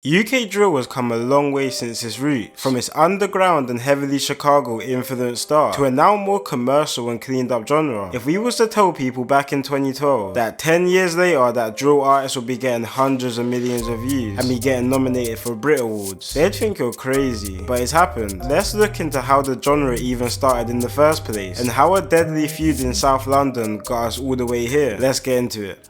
UK drill has come a long way since its roots, from its underground and heavily Chicago influenced start to a now more commercial and cleaned up genre. If we was to tell people back in 2012 that 10 years later that drill artists would be getting hundreds of millions of views and be getting nominated for Brit Awards, they'd think you're crazy, but it's happened. Let's look into how the genre even started in the first place and how a deadly feud in South London got us all the way here. Let's get into it.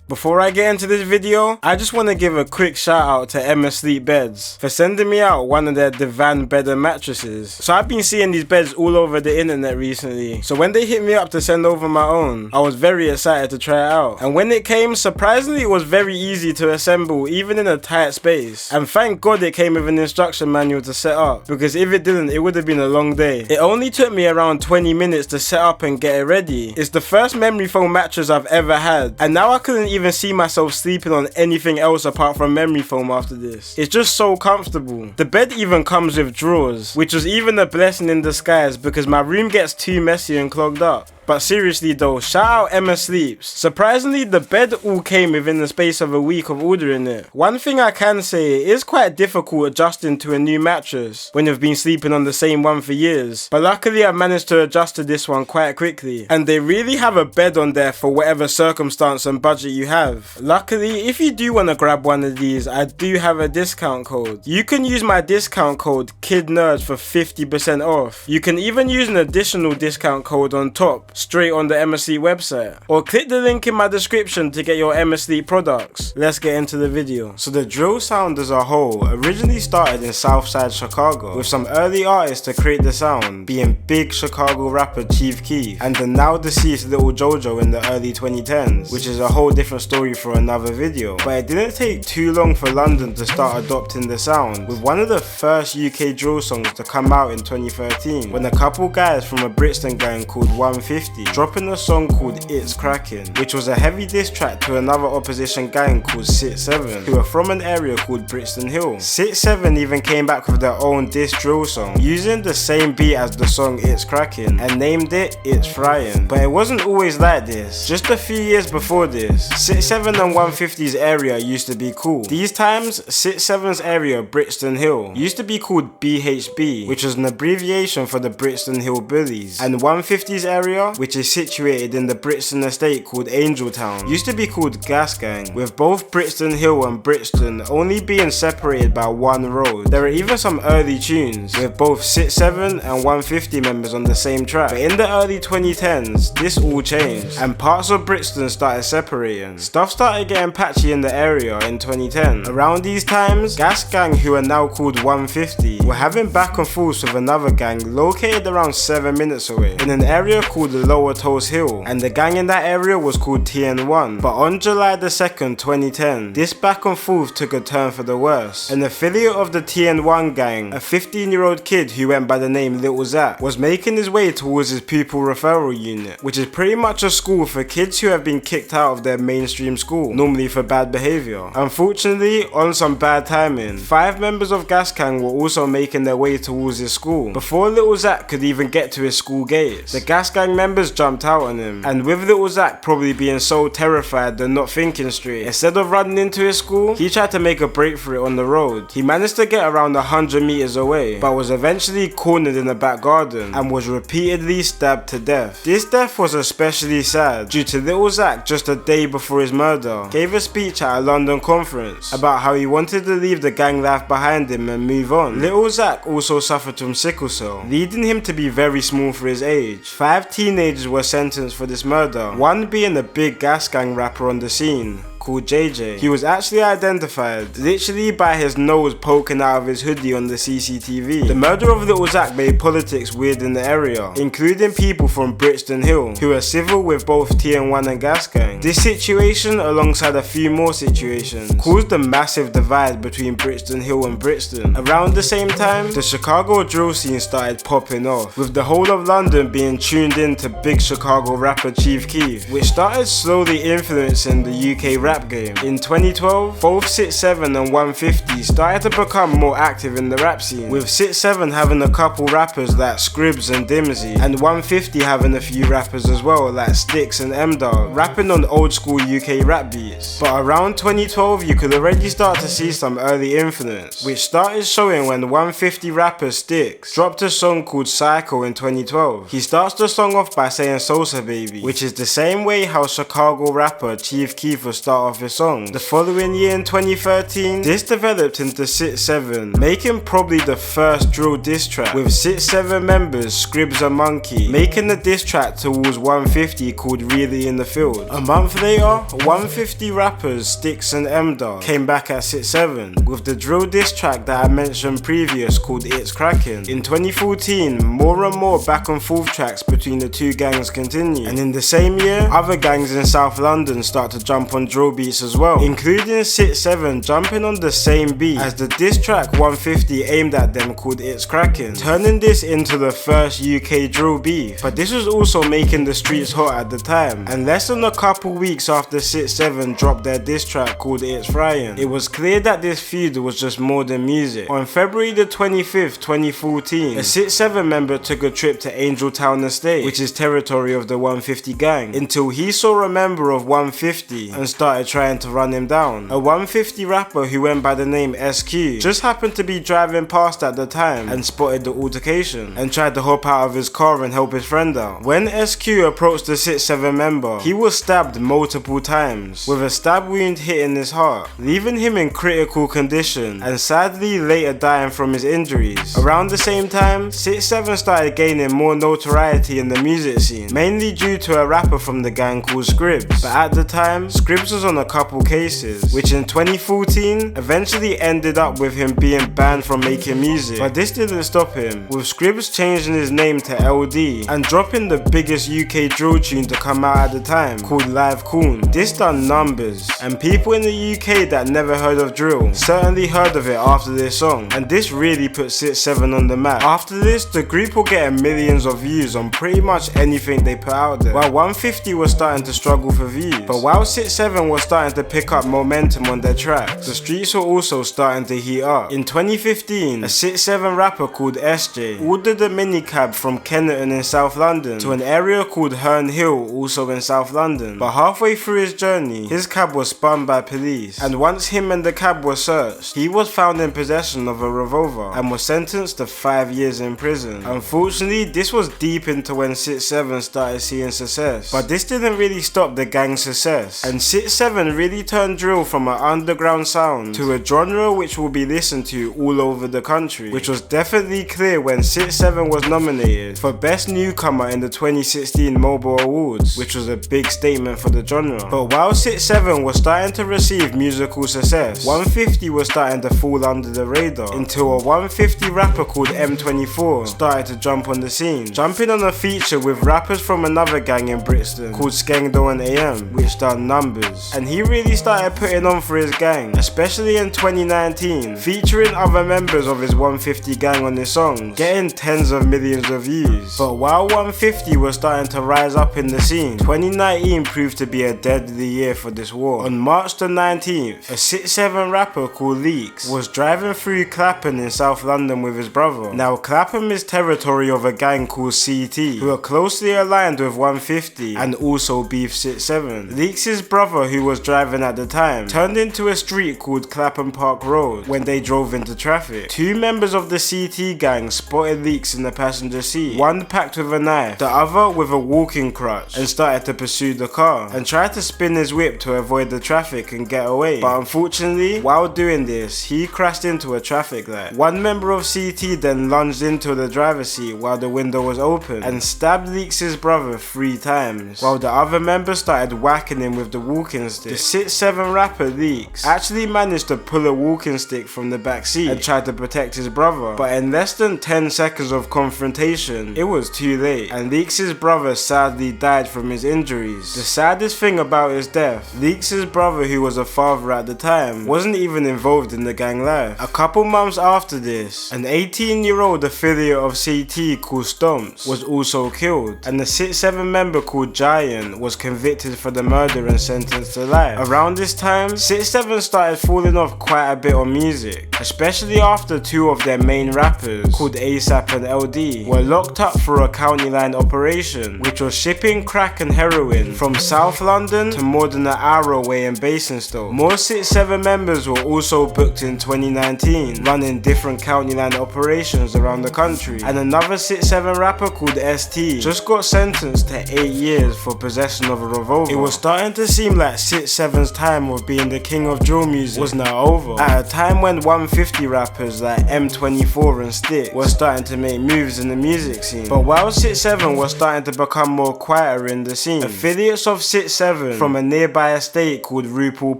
Before I get into this video, I just want to give a quick shout out to Emma Sleep Beds for sending me out one of their divan bed and mattresses. So I've been seeing these beds all over the internet recently, so when they hit me up to send over my own, I was very excited to try it out. And when it came, surprisingly it was very easy to assemble even in a tight space. And thank God it came with an instruction manual to set up, because if it didn't, it would have been a long day. It only took me around 20 minutes to set up and get it ready. It's the first memory foam mattress I've ever had, and now I couldn't even see myself sleeping on anything else apart from memory foam after this. It's just so comfortable. The bed even comes with drawers, which was even a blessing in disguise because my room gets too messy and clogged up. But seriously though, shout out Emma Sleeps. Surprisingly, the bed all came within the space of a week of ordering it. One thing I can say, it is quite difficult adjusting to a new mattress when you've been sleeping on the same one for years. But luckily I managed to adjust to this one quite quickly. And they really have a bed on there for whatever circumstance and budget you have. Luckily, if you do want to grab one of these, I do have a discount code. You can use my discount code KIDNERDS for 50% off. You can even use an additional discount code on top, straight on the Emma Sleep website, or click the link in my description to get your Emma Sleep products. Let's get into the video. So the drill sound as a whole originally started in Southside Chicago, with some early artists to create the sound being big Chicago rapper Chief Keef and the now deceased Lil Jojo in the early 2010s, which is a whole different story for another video. But it didn't take too long for London to start adopting the sound, with one of the first UK drill songs to come out in 2013 when a couple guys from a Brixton gang called 150 dropping a song called It's Crackin', which was a heavy diss track to another opposition gang called Sit 7, who are from an area called Brixton Hill. Sit 7 even came back with their own diss drill song, using the same beat as the song It's Crackin', and named it It's Fryin'. But it wasn't always like this. Just a few years before this, Sit 7 and 150's area used to be cool. These times, Sit 7's area, Brixton Hill, used to be called BHB, which was an abbreviation for the Brixton Hill Bullies, and 150's area, which is situated in the Brixton estate called Angeltown, used to be called Gas Gang, with both Brixton Hill and Brixton only being separated by one road. There are even some early tunes with both Sit 7 and 150 members on the same track, but in the early 2010s this all changed and parts of Brixton started separating. Stuff started getting patchy in the area in 2010. Around these times, Gas Gang, who are now called 150, were having back and forth with another gang located around 7 minutes away in an area called the Lower Toast Hill, and the gang in that area was called TN1. But on July the 2nd, 2010, this back and forth took a turn for the worse. An affiliate of the TN1 gang, a 15-year-old kid who went by the name Little Zach, was making his way towards his pupil referral unit, which is pretty much a school for kids who have been kicked out of their mainstream school, normally for bad behaviour. Unfortunately, on some bad timing, 5 members of Gas Gang were also making their way towards his school. Before Little Zach could even get to his school gates, the Gas Gang members jumped out on him, and with Little Zach probably being so terrified and not thinking straight, instead of running into his school, he tried to make a break for it on the road. He managed to get around 100 meters away, but was eventually cornered in the back garden and was repeatedly stabbed to death. This death was especially sad due to Little Zach, just a day before his murder, gave a speech at a London conference about how he wanted to leave the gang life behind him and move on. Little Zach also suffered from sickle cell, leading him to be very small for his age. 5 teenagers were sentenced for this murder, one being a big Gas Gang rapper on the scene called JJ. He was actually identified literally by his nose poking out of his hoodie on the CCTV. The murder of Little Zach made politics weird in the area, including people from Brixton Hill who are civil with both TN1 and Gas Gang. This situation, alongside a few more situations, caused a massive divide between Brixton Hill and Brixton. Around the same time, the Chicago drill scene started popping off, with the whole of London being tuned in to big Chicago rapper Chief Keef, which started slowly influencing the UK rap rap game. In 2012, both Six 7 and 150 started to become more active in the rap scene, with Six 7 having a couple rappers like Scribs and Dimsy, and 150 having a few rappers as well like Styx and M-Dog, rapping on old school UK rap beats. But around 2012 you could already start to see some early influence, which started showing when 150 rapper Styx dropped a song called Psycho in 2012. He starts the song off by saying Sosa baby, which is the same way how Chicago rapper Chief Keef would start off his song. The following year in 2013, this developed into Six 7, making probably the first drill diss track, with Six 7 members Scribs and Monkey making the diss track towards 150 called Really in the Field. A month later, 150 rappers Styx and M-Dog came back at Six 7 with the drill diss track that I mentioned previous called It's Crackin'. In 2014, more and more back and forth tracks between the two gangs continue, and in the same year, other gangs in South London start to jump on drill beats as well, including Six 7 jumping on the same beat as the diss track 150 aimed at them called It's Crackin', turning this into the first UK drill beef. But this was also making the streets hot at the time, and less than a couple weeks after Six 7 dropped their diss track called It's Fryin', it was clear that this feud was just more than music. On February the 25th, 2014, a Six 7 member took a trip to Angel Town Estate, which is territory of the 150 gang, until he saw a member of 150 and started trying to run him down. A 150 rapper who went by the name SQ just happened to be driving past at the time and spotted the altercation and tried to hop out of his car and help his friend out. When SQ approached the Six 7 member, he was stabbed multiple times, with a stab wound hitting his heart, leaving him in critical condition and sadly later dying from his injuries. Around the same time, Six 7 started gaining more notoriety in the music scene, mainly due to a rapper from the gang called Scribs. But at the time, Scribs was on a couple cases, which in 2014 eventually ended up with him being banned from making music. But this didn't stop him, with Scribs changing his name to LD and dropping the biggest UK drill tune to come out at the time called Live Coon. This done numbers, and people in the UK that never heard of drill certainly heard of it after this song, and this really put Six 7 on the map. After this, the group were getting millions of views on pretty much anything they put out there, while 150 was starting to struggle for views. But while Six 7 was starting to pick up momentum on their tracks, the streets were also starting to heat up. In 2015, a Six 7 rapper called SJ ordered a minicab from Kennerton in South London to an area called Herne Hill, also in South London. But halfway through his journey, his cab was spun by police, and once him and the cab were searched, he was found in possession of a revolver and was sentenced to 5 years in prison. Unfortunately, this was deep into when Six 7 started seeing success, but this didn't really stop the gang's success, and Six 7 really turned drill from an underground sound to a genre which will be listened to all over the country, which was definitely clear when Six 7 was nominated for Best Newcomer in the 2016 Mobile Awards, which was a big statement for the genre. But while Six 7 was starting to receive musical success, 150 was starting to fall under the radar until a 150 rapper called M24 started to jump on the scene, jumping on a feature with rappers from another gang in Brixton called Skengdo and AM, which done numbers, and he really started putting on for his gang, especially in 2019, featuring other members of his 150 gang on his songs, getting tens of millions of views. But while 150 was starting to rise up in the scene, 2019 proved to be a deadly year for this war. On March the 19th, a Six 7 rapper called Leaks was driving through Clapham in South London with his brother. Now Clapham is territory of a gang called CT, who are closely aligned with 150 and also beef Six 7. Leaks' brother, who was driving at the time, turned into a street called Clapham Park Road when they drove into traffic. Two members of the CT gang spotted Leaks in the passenger seat, one packed with a knife, the other with a walking crutch, and started to pursue the car and tried to spin his whip to avoid the traffic and get away. But unfortunately, while doing this, he crashed into a traffic light. One member of CT then lunged into the driver's seat while the window was open and stabbed Leaks' brother 3 times, while the other member started whacking him with the walking stick. The Six 7 rapper Leaks actually managed to pull a walking stick from the back seat and tried to protect his brother, but in less than 10 seconds of confrontation, it was too late, and Leaks' brother sadly died from his injuries. The saddest thing about his death, Leaks' brother, who was a father at the time, wasn't even involved in the gang life. A couple months after this, an 18-year-old affiliate of CT called Stomps was also killed, and the Six 7 member called Giant was convicted for the murder and sentenced to alive. Around this time, 6ix7ine started falling off quite a bit on music, especially after two of their main rappers, called ASAP and LD, were locked up for a county line operation, which was shipping crack and heroin from South London to more than an hour away in Basingstoke. More 6ix7ine members were also booked in 2019, running different county line operations around the country, and another 6ix7ine rapper called ST just got sentenced to 8 years for possession of a revolver. It was starting to seem like 6ix7ine's time of being the king of drill music was now over, at a time when 150 rappers like M24 and Stick were starting to make moves in the music scene. But while 6ix7ine was starting to become more quieter in the scene, affiliates of 6ix7ine from a nearby estate called RuPaul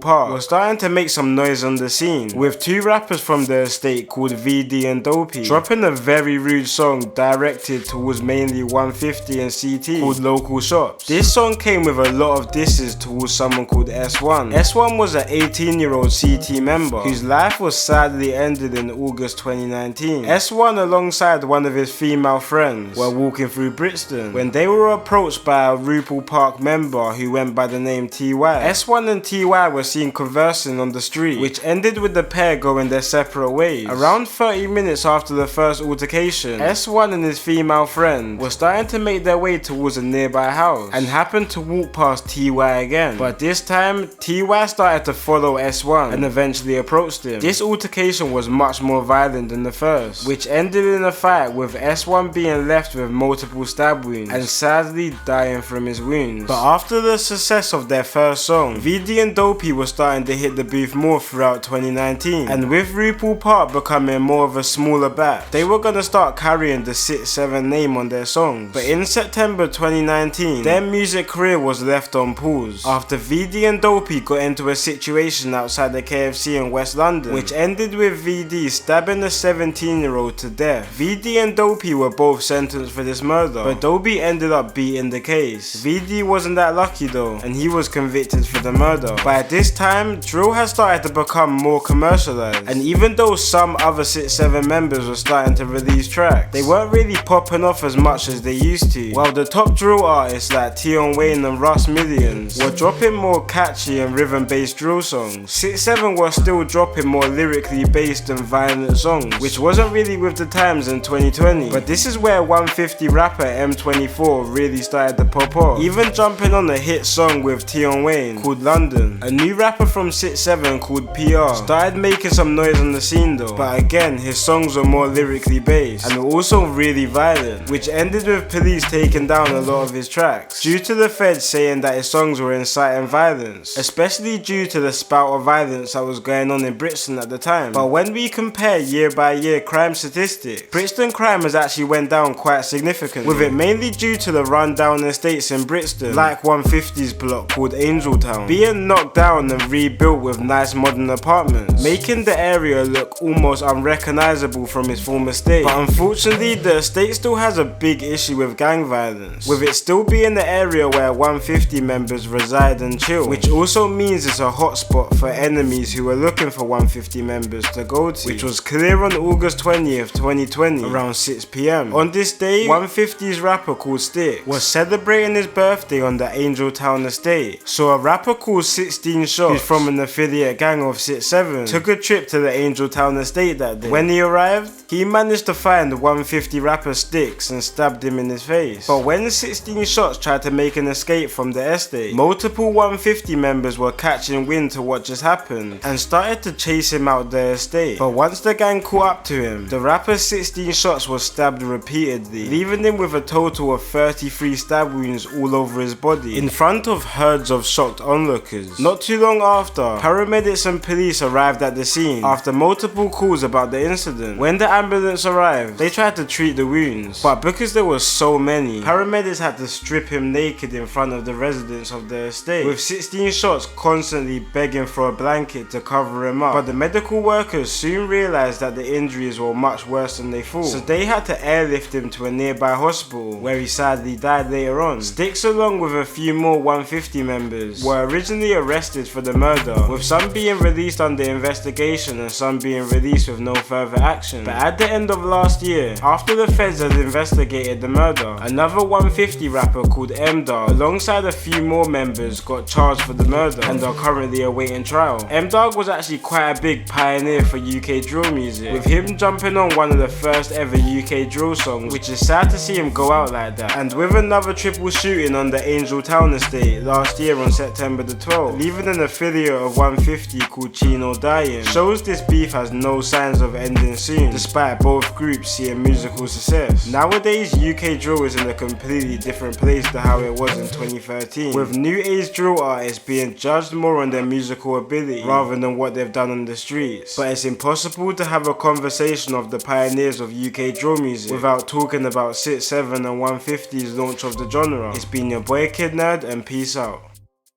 Park were starting to make some noise on the scene, with two rappers from the estate called VD and Dopey dropping a very rude song directed towards mainly 150 and CT called Local Shops. This song came with a lot of disses towards someone called S1. S1 was an 18-year-old CT member whose life was sadly ended in August 2019. S1 alongside one of his female friends were walking through Brixton when they were approached by a RuPaul Park member who went by the name TY. S1 and TY were seen conversing on the street, which ended with the pair going their separate ways. Around 30 minutes after the first altercation, S1 and his female friend were starting to make their way towards a nearby house and happened to walk past TY again, but this time TY started to follow S1 and eventually approached him. This altercation was much more violent than the first, which ended in a fight with S1 being left with multiple stab wounds and sadly dying from his wounds. But after the success of their first song, VD and Dopey were starting to hit the booth more throughout 2019, and with RuPaul Park becoming more of a smaller batch, they were gonna start carrying the 6ix7ine name on their songs. But in September 2019, their music career was left on pause after VD and Dopey got into a situation outside the KFC in West London, which ended with VD stabbing a 17-year-old to death. VD and Dopey were both sentenced for this murder, but Dopey ended up beating the case. VD wasn't that lucky though, and he was convicted for the murder. But at this time, drill had started to become more commercialized, and even though some other 6ix7ine members were starting to release tracks, they weren't really popping off as much as they used to, while the top drill artists like Tion Wayne and Russ Millions were dropping more catchy and rhythm-based drill songs. 6ix7ine were still dropping more lyrically based and violent songs, which wasn't really with the times in 2020. But this is where 150 rapper M24 really started to pop off, even jumping on a hit song with Tion Wayne called London. A new rapper from 6ix7ine called PR started making some noise on the scene though, but again his songs were more lyrically based and were also really violent, which ended with police taking down a lot of his tracks due to the feds saying that his songs were inciting violence, especially due to the spout of violence that was going on in Brixton at the time. But when we compare year by year crime statistics, Brixton crime has actually went down quite significantly, with it mainly due to the rundown estates in Brixton, like 150's block called Angeltown, being knocked down and rebuilt with nice modern apartments, making the area look almost unrecognizable from its former state. But unfortunately, the estate still has a big issue with gang violence, with it still being the area where 150 members reside and chill, which also means it's a hotspot for enemies who are looking for 150 members to go to, which was clear on August 20th, 2020 around 6 PM. On this day, 150's rapper called Stick was celebrating his birthday on the Angeltown estate, so a rapper called 16 Shots, who's from an affiliate gang of 6ix7ine, took a trip to the Angeltown estate that day. When he arrived, he managed to find 150 rapper Sticks and stabbed him in his face. But when 16 Shots tried to make an escape from the estate, multiple 150 members were catching wind to what just happened and started to chase him out the estate. But once the gang caught up to him, the rapper 16 Shots was stabbed repeatedly, leaving him with a total of 33 stab wounds all over his body in front of herds of shocked onlookers. Not too long after, paramedics and police arrived at the scene after multiple calls about the incident. When the ambulance arrived, they tried to treat the wounds, but because there were so many, paramedics had to strip him naked in front of the residents of the estate, with 16 Shots constantly begging for a blanket to cover him up. But the medical workers soon realized that the injuries were much worse than they thought, so they had to airlift him to a nearby hospital where he sadly died later on. Sticks, along with a few more 150 members, were originally arrested for the murder, with some being released under investigation and some being released with no further action. But At the end of last year, after the feds had investigated the murder, another 150 rapper called M-Dog, alongside a few more members, got charged for the murder and are currently awaiting trial. M-Dog was actually quite a big pioneer for UK drill music, with him jumping on one of the first ever UK drill songs, which is sad to see him go out like that. And with another triple shooting on the Angel Town estate last year on September the 12th, leaving an affiliate of 150 called Chino dying, shows this beef has no signs of ending soon, despite both groups seeing musical success. Nowadays, UK drill is in a completely different place to how it was in 2013, with new age drill artists being judged more on their musical ability rather than what they've done on the streets. But it's impossible to have a conversation of the pioneers of UK drill music without talking about 6-7 and 150's launch of the genre. It's been your boy Kid Nerd, and peace out.